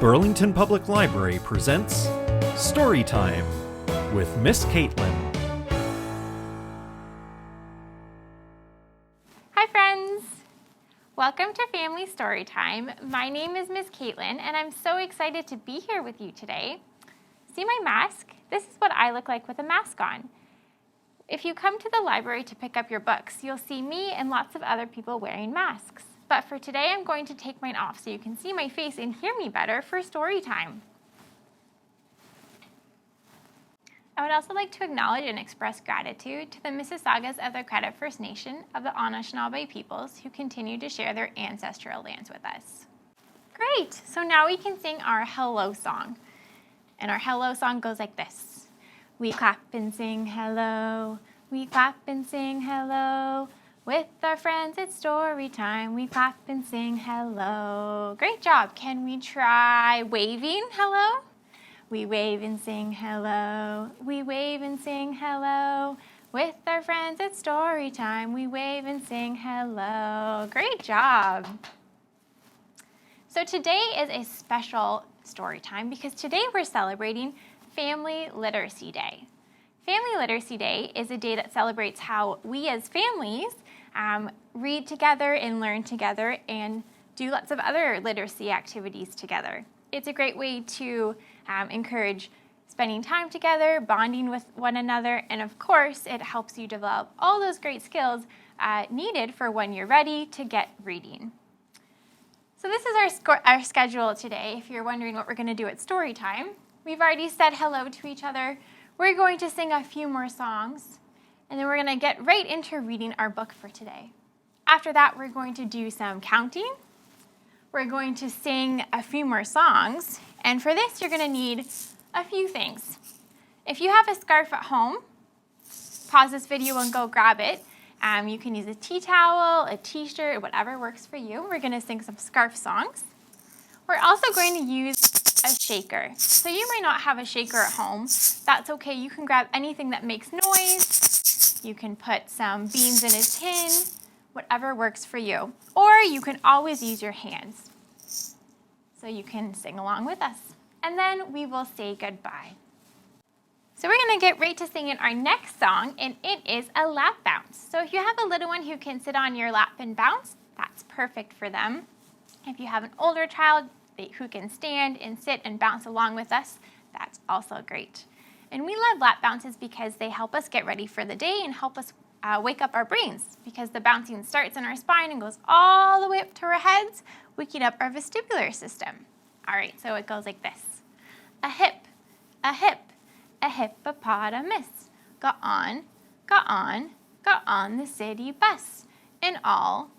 Burlington Public Library presents Storytime with Miss Katelyn. Hi friends! Welcome to Family Storytime. My name is Miss Katelyn and I'm so excited to be here with you today. See my mask? This is what I look like with a mask on. If you come to the library to pick up your books, you'll see me and lots of other people wearing masks. But for today, I'm going to take mine off so you can see my face and hear me better for story time. I would also like to acknowledge and express gratitude to the Mississaugas of the Credit First Nation of the Anishinaabe peoples who continue to share their ancestral lands with us. Great, so now we can sing our hello song. And our hello song goes like this. We clap and sing hello, we clap and sing hello. With our friends, it's story time. We clap and sing hello. Great job. Can we try waving hello? We wave and sing hello. We wave and sing hello. With our friends, it's story time. We wave and sing hello. Great job. So today is a special story time because today we're celebrating Family Literacy Day. Family Literacy Day is a day that celebrates how we as families read together and learn together and do lots of other literacy activities together. It's a great way to encourage spending time together, bonding with one another, and of course, it helps you develop all those great skills needed for when you're ready to get reading. So this is our schedule today. If you're wondering what we're going to do at story time, we've already said hello to each other. We're going to sing a few more songs. And then we're going to get right into reading our book for today. After that, we're going to do some counting. We're going to sing a few more songs. And for this, you're going to need a few things. If you have a scarf at home, pause this video and go grab it. You can use a tea towel, a t-shirt, whatever works for you. We're going to sing some scarf songs. We're also going to use a shaker. So you might not have a shaker at home. That's okay. You can grab anything that makes noise. You can put some beans in a tin, whatever works for you. Or you can always use your hands. So you can sing along with us. And then we will say goodbye. So we're going to get right to singing our next song, and it is a lap bounce. So if you have a little one who can sit on your lap and bounce, that's perfect for them. If you have an older child who can stand and sit and bounce along with us, that's also great. And we love lap bounces because they help us get ready for the day and help us wake up our brains because the bouncing starts in our spine and goes all the way up to our heads, waking up our vestibular system. All right, so it goes like this. A hip, a hip, a hippopotamus got on the city bus. And all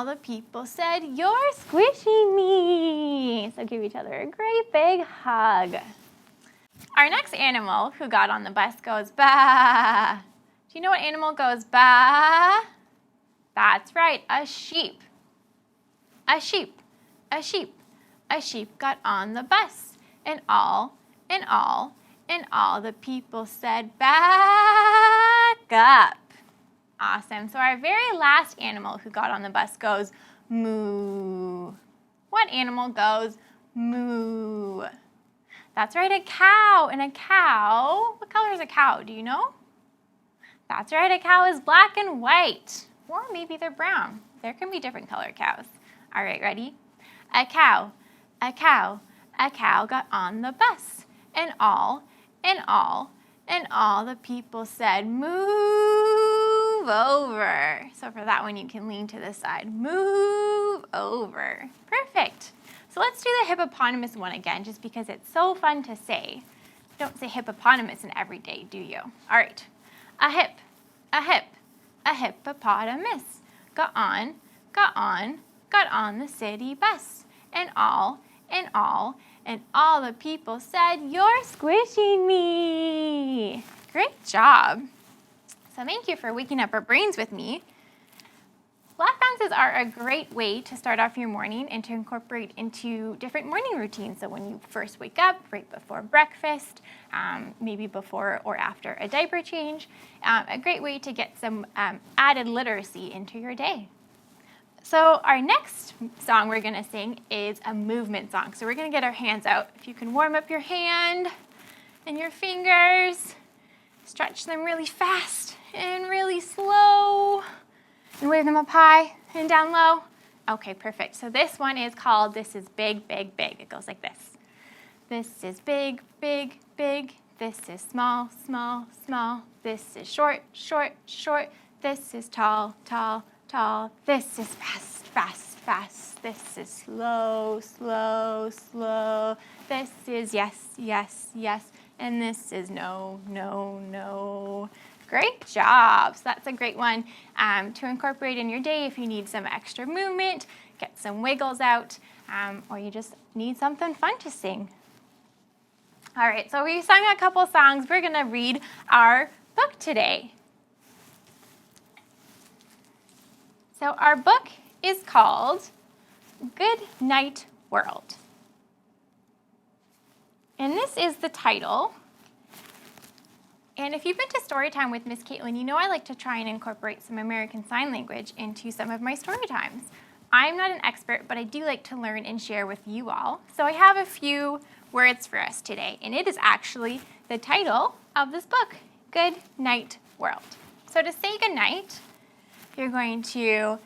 the people said, "You're squishing me." So give each other a great big hug. Our next animal who got on the bus goes bah. Do you know what animal goes bah? That's right, a sheep. A sheep, a sheep, a sheep got on the bus. And all the people said, "Back up." Awesome. So our very last animal who got on the bus goes moo. What animal goes moo? That's right, a cow. And a cow, what color is a cow? Do you know? That's right, a cow is black and white. Or maybe they're brown. There can be different colored cows. All right, ready? A cow got on the bus. And all the people said, "Move over." So for that one, you can lean to the side. Move over. Perfect. So let's do the hippopotamus one again, just because it's so fun to say. You don't say hippopotamus in every day, do you? All right. A hippopotamus got on the city bus. And all the people said, "You're squishing me." Great job. So thank you for waking up our brains with me. Lap bounces are a great way to start off your morning and to incorporate into different morning routines. So when you first wake up, right before breakfast, maybe before or after a diaper change, a great way to get some added literacy into your day. So our next song we're going to sing is a movement song. So we're going to get our hands out. If you can warm up your hand and your fingers, stretch them really fast and really slow, and wave them up high and down low. Okay, perfect. So this one is called This is Big, Big, Big. It goes like this. This is big, big, big. This is small, small, small. This is short, short, short. This is tall, tall, tall. This is fast, fast, fast. This is slow, slow, slow. This is yes, yes, yes. And this is no, no, no. Great job. So that's a great one to incorporate in your day if you need some extra movement, get some wiggles out, or you just need something fun to sing. All right, so we sung a couple songs. We're going to read our book today. So our book is called Good Night World. And this is the title. And if you've been to Storytime with Miss Katelyn, you know I like to try and incorporate some American Sign Language into some of my story times. I'm not an expert, but I do like to learn and share with you all. So I have a few words for us today, and it is actually the title of this book, Good Night World. So to say good night, you're going to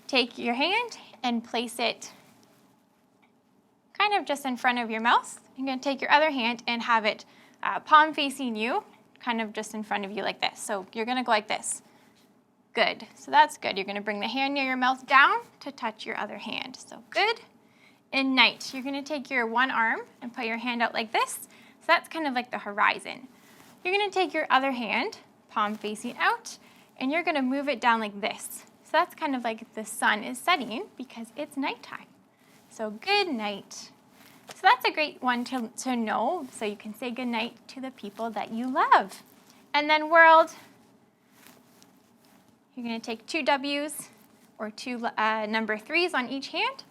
take your hand and place it kind of just in front of your mouth. You're going to take your other hand and have it palm facing you, kind of just in front of you like this. So you're going to go like this. Good. So that's good. You're going to bring the hand near your mouth down to touch your other hand. So good. And night. You're going to take your one arm and put your hand out like this. So that's kind of like the horizon. You're going to take your other hand, palm facing out, and you're going to move it down like this. So that's kind of like the sun is setting because it's nighttime. So good night. So that's a great one to know, so you can say good night to the people that you love. And then world, you're going to take two W's or two number 3s on each hand,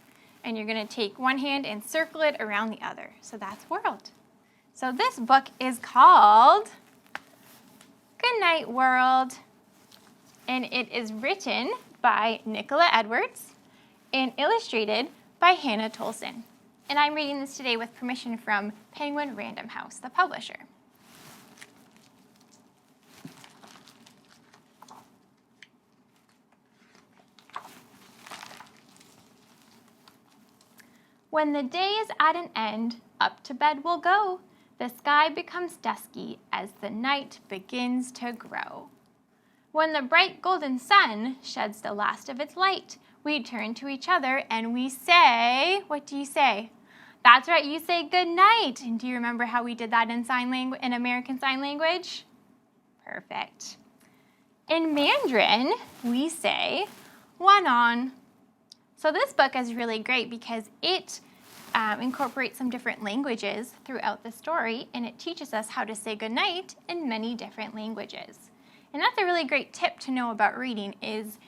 and you're going to take one hand and circle it around the other. So that's world. So this book is called Good Night World, and it is written by Nicola Edwards and illustrated by Hannah Tolson. And I'm reading this today with permission from Penguin Random House, the publisher. When the day is at an end, up to bed we'll go. The sky becomes dusky as the night begins to grow. When the bright golden sun sheds the last of its light, we turn to each other and we say, what do you say? That's right, you say good night. And do you remember how we did that in American Sign Language? Perfect. In Mandarin, we say one on. So this book is really great because it incorporates some different languages throughout the story, and it teaches us how to say good night in many different languages. And that's a really great tip to know about reading is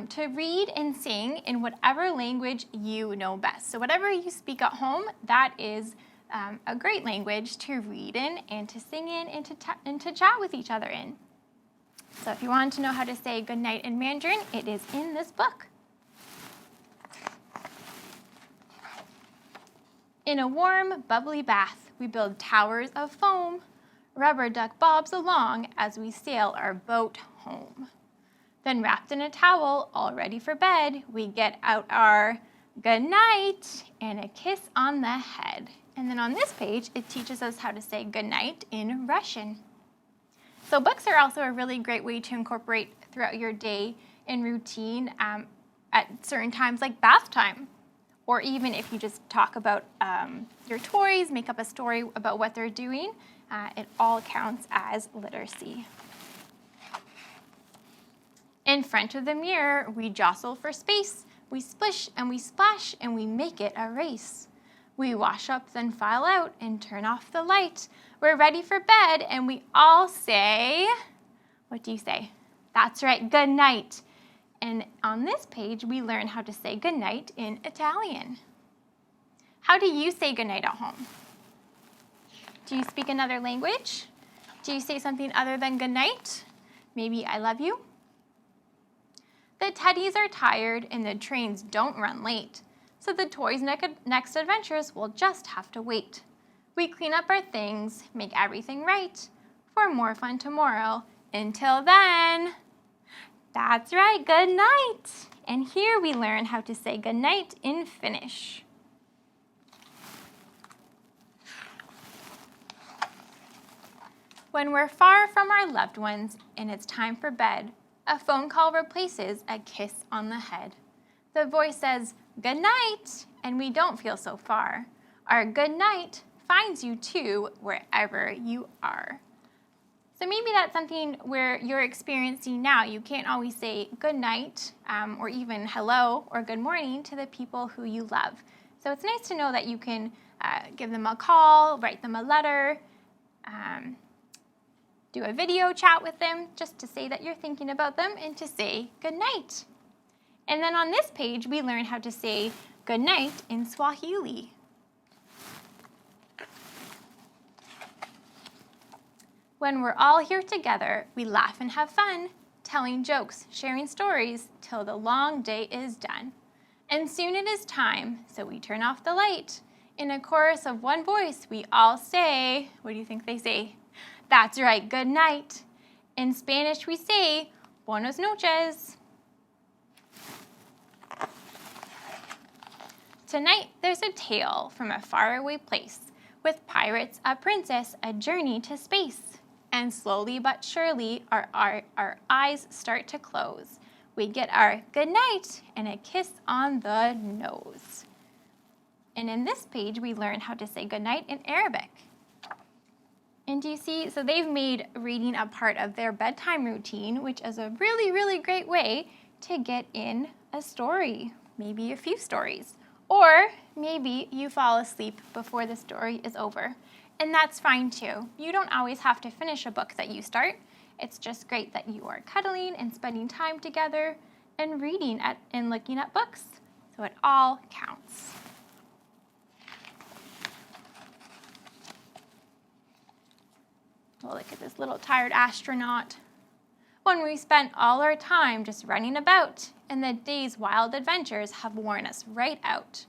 to read and sing in whatever language you know best. So whatever you speak at home, that is a great language to read in and to sing in and to chat with each other in. So if you want to know how to say good night in Mandarin, it is in this book. In a warm, bubbly bath, we build towers of foam, rubber duck bobs along as we sail our boat home. Then wrapped in a towel, all ready for bed, we get out our good night and a kiss on the head. And then on this page, it teaches us how to say good night in Russian. So books are also a really great way to incorporate throughout your day and routine at certain times like bath time. Or even if you just talk about your toys, make up a story about what they're doing, it all counts as literacy. In front of the mirror, we jostle for space. We splish and we splash and we make it a race. We wash up, then file out and turn off the light. We're ready for bed and we all say, what do you say? That's right, good night. And on this page, we learn how to say good night in Italian. How do you say good night at home? Do you speak another language? Do you say something other than good night? Maybe I love you? The teddies are tired and the trains don't run late, so the toys' next adventures will just have to wait. We clean up our things, make everything right, for more fun tomorrow. Until then, that's right, good night. And here we learn how to say good night in Finnish. When we're far from our loved ones and it's time for bed, a phone call replaces a kiss on the head. The voice says, good night, and we don't feel so far. Our good night finds you too wherever you are. So maybe that's something where you're experiencing now. You can't always say good night or even hello or good morning to the people who you love. So it's nice to know that you can give them a call, write them a letter, do a video chat with them just to say that you're thinking about them and to say good night. And then on this page, we learn how to say good night in Swahili. When we're all here together, we laugh and have fun, telling jokes, sharing stories, till the long day is done. And soon it is time, so we turn off the light. In a chorus of one voice, we all say, what do you think they say? That's right, good night. In Spanish, we say, buenas noches. Tonight, there's a tale from a faraway place, with pirates, a princess, a journey to space. And slowly but surely, our eyes start to close. We get our good night and a kiss on the nose. And in this page, we learn how to say good night in Arabic. And do you see, so they've made reading a part of their bedtime routine, which is a really, really great way to get in a story, maybe a few stories. Or maybe you fall asleep before the story is over. And that's fine too. You don't always have to finish a book that you start. It's just great that you are cuddling and spending time together and reading and looking at books. So it all counts. Oh, look at this little tired astronaut. When we spent all our time just running about, and the day's wild adventures have worn us right out.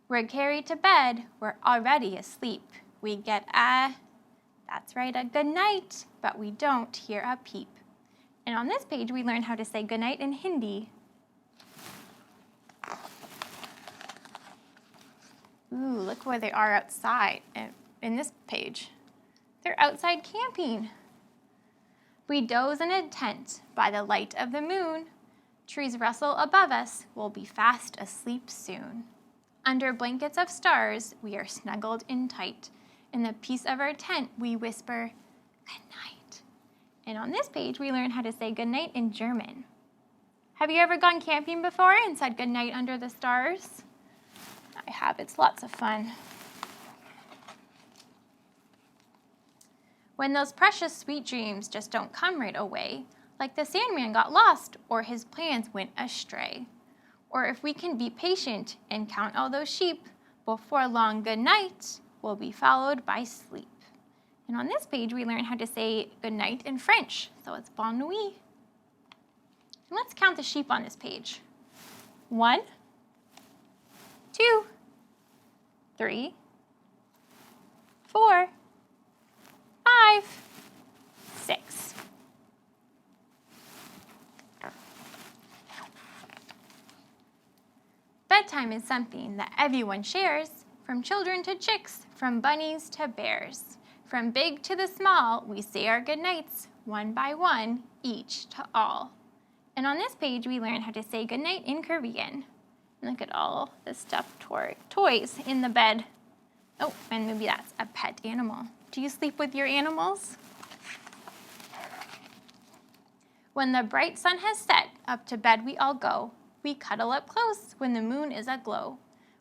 We're carried to bed, we're already asleep. We get that's right, a good night, but we don't hear a peep. And on this page, we learn how to say good night in Hindi. Ooh, look where they are outside in this page. They're outside camping. We doze in a tent by the light of the moon. Trees rustle above us, we'll be fast asleep soon. Under blankets of stars, we are snuggled in tight. In the peace of our tent, we whisper, good night. And on this page, we learn how to say good night in German. Have you ever gone camping before and said good night under the stars? I have, it's lots of fun. When those precious sweet dreams just don't come right away, like the Sandman got lost or his plans went astray. Or if we can be patient and count all those sheep, before long good night will be followed by sleep. And on this page, we learn how to say good night in French. So it's bonne nuit. And let's count the sheep on this page. 1, 2, 3, 4, 5, 6. Bedtime is something that everyone shares, from children to chicks, from bunnies to bears. From big to the small, we say our goodnights, one by one, each to all. And on this page, we learn how to say goodnight in Korean. Look at all the stuffed toys in the bed. Oh, and maybe that's a pet animal. Do you sleep with your animals? When the bright sun has set, up to bed we all go. We cuddle up close when the moon is aglow.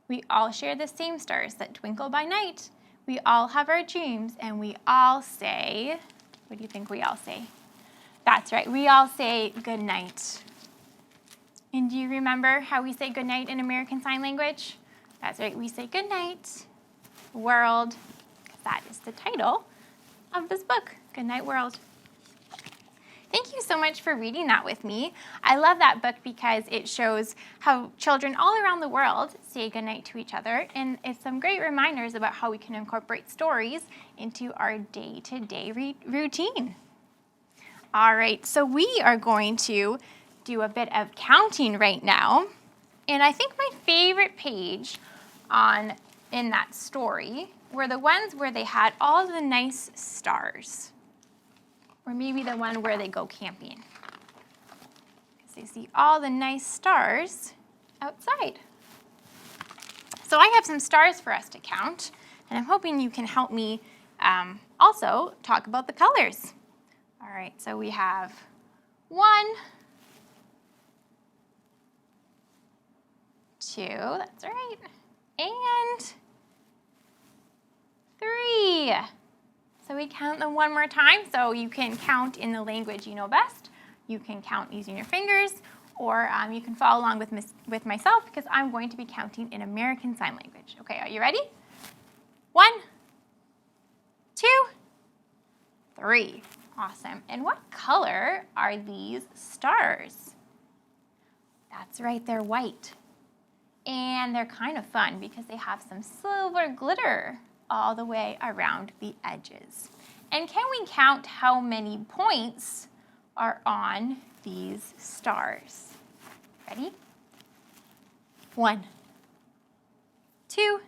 We all share the same stars that twinkle by night. We all have our dreams and we all say, what do you think we all say? That's right, we all say good night. And do you remember how we say good night in American Sign Language? That's right, we say good night, world. That is the title of this book, Good Night World. Thank you so much for reading that with me. I love that book because it shows how children all around the world say goodnight to each other, and it's some great reminders about how we can incorporate stories into our day-to-day routine. All right, so we are going to do a bit of counting right now, and I think my favorite page in that story were the ones where they had all the nice stars. Or maybe the one where they go camping. Because they see all the nice stars outside. So I have some stars for us to count, and I'm hoping you can help me also talk about the colors. All right, so we have 1, 2, that's right, and 3. So we count them one more time, so you can count in the language you know best. You can count using your fingers, or you can follow along with myself because I'm going to be counting in American Sign Language. Okay, are you ready? 1, 2, 3. Awesome. And what color are these stars? That's right, they're white. And they're kind of fun because they have some silver glitter all the way around the edges. And can we count how many points are on these stars? Ready? 1, 2,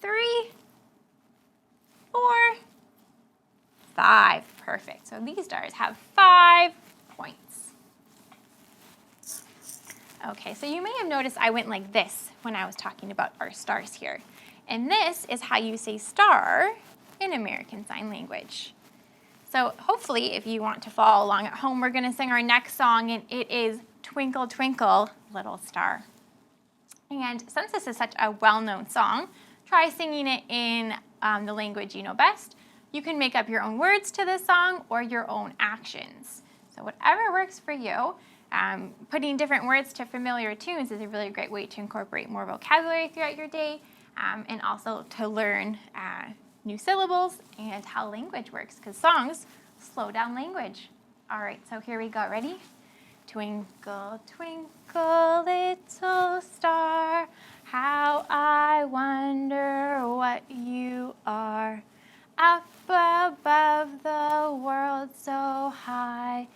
3, 4, 5. Perfect. So these stars have 5 points. Okay, so you may have noticed I went like this when I was talking about our stars here. And this is how you say star in American Sign Language. So hopefully, if you want to follow along at home, we're going to sing our next song, and it is Twinkle, Twinkle, Little Star. And since this is such a well-known song, try singing it in the language you know best. You can make up your own words to this song or your own actions. So whatever works for you. Putting different words to familiar tunes is a really great way to incorporate more vocabulary throughout your day, and also to learn new syllables and how language works, because songs slow down language. All right, so here we go. Ready? Twinkle, twinkle, little star, how I wonder what you are. Up above the world so high,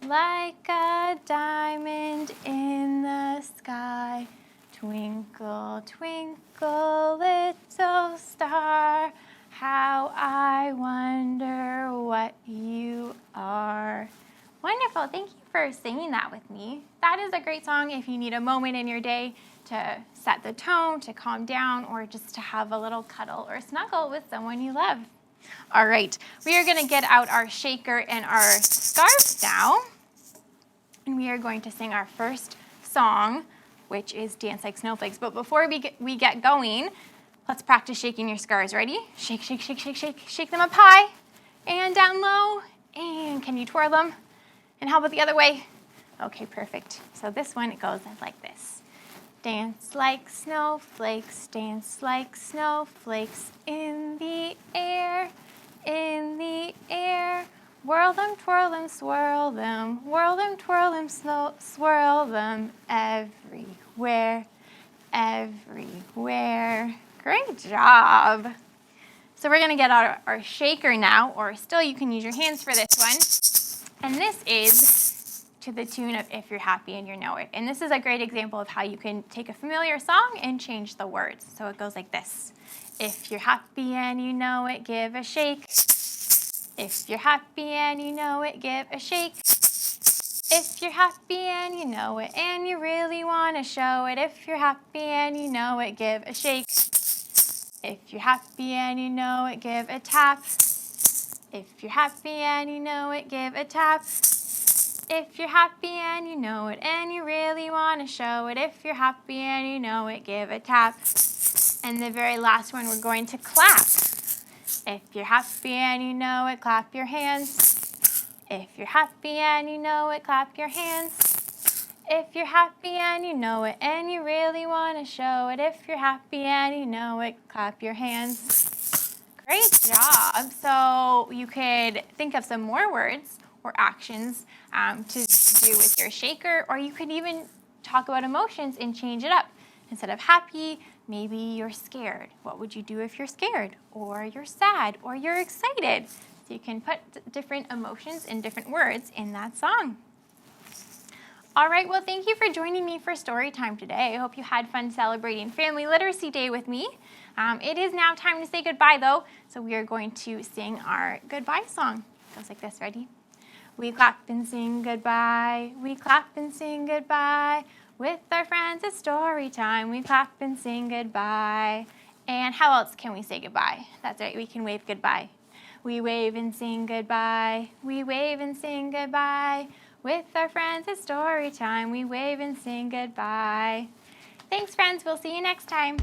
like a diamond in the sky. Twinkle, twinkle, little star, how I wonder what you are. Wonderful. Thank you for singing that with me. That is a great song if you need a moment in your day to set the tone, to calm down, or just to have a little cuddle or snuggle with someone you love. All right, we are going to get out our shaker and our scarf now, and we are going to sing our first song, which is Dance Like Snowflakes. But before we get going, let's practice shaking your scars. Ready? Shake, shake, shake, shake, shake. Shake them up high and down low. And can you twirl them? And how about the other way? Okay, perfect. So this one, it goes like this. Dance like snowflakes, dance like snowflakes in the air, in the air. Whirl them, twirl them, swirl them, whirl them, twirl them, swirl them everywhere, everywhere. Great job. So we're going to get out our shaker now, or still you can use your hands for this one. And this is to the tune of If You're Happy and You Know It. And this is a great example of how you can take a familiar song and change the words. So it goes like this. If you're happy and you know it, give a shake. If you're happy and you know it, give a shake. If you're happy and you know it, and you really want to show it. If you're happy and you know it, give a shake. If you're happy and you know it, give a tap. If you're happy and you know it, give a tap. If you're happy and you know it, and you really want to show it. If you're happy and you know it, give a tap. And the very last one, we're going to clap. If you're happy and you know it, clap your hands. If you're happy and you know it, clap your hands. If you're happy and you know it, and you really want to show it. If you're happy and you know it, clap your hands. Great job. So you could think of some more words, or actions to do with your shaker, or you could even talk about emotions and change it up. Instead of happy, maybe you're scared. What would you do if you're scared? Or you're sad, or you're excited. So you can put different emotions in different words in that song. All right, well, thank you for joining me for story time today. I hope you had fun celebrating Family Literacy Day with me. It is now time to say goodbye, though, so we are going to sing our goodbye song. It goes like this, ready? We clap and sing goodbye, we clap and sing goodbye. With our friends, it's story time, we clap and sing goodbye. And how else can we say goodbye? That's right, we can wave goodbye. We wave and sing goodbye, we wave and sing goodbye. With our friends, it's story time, we wave and sing goodbye. Thanks, friends, we'll see you next time.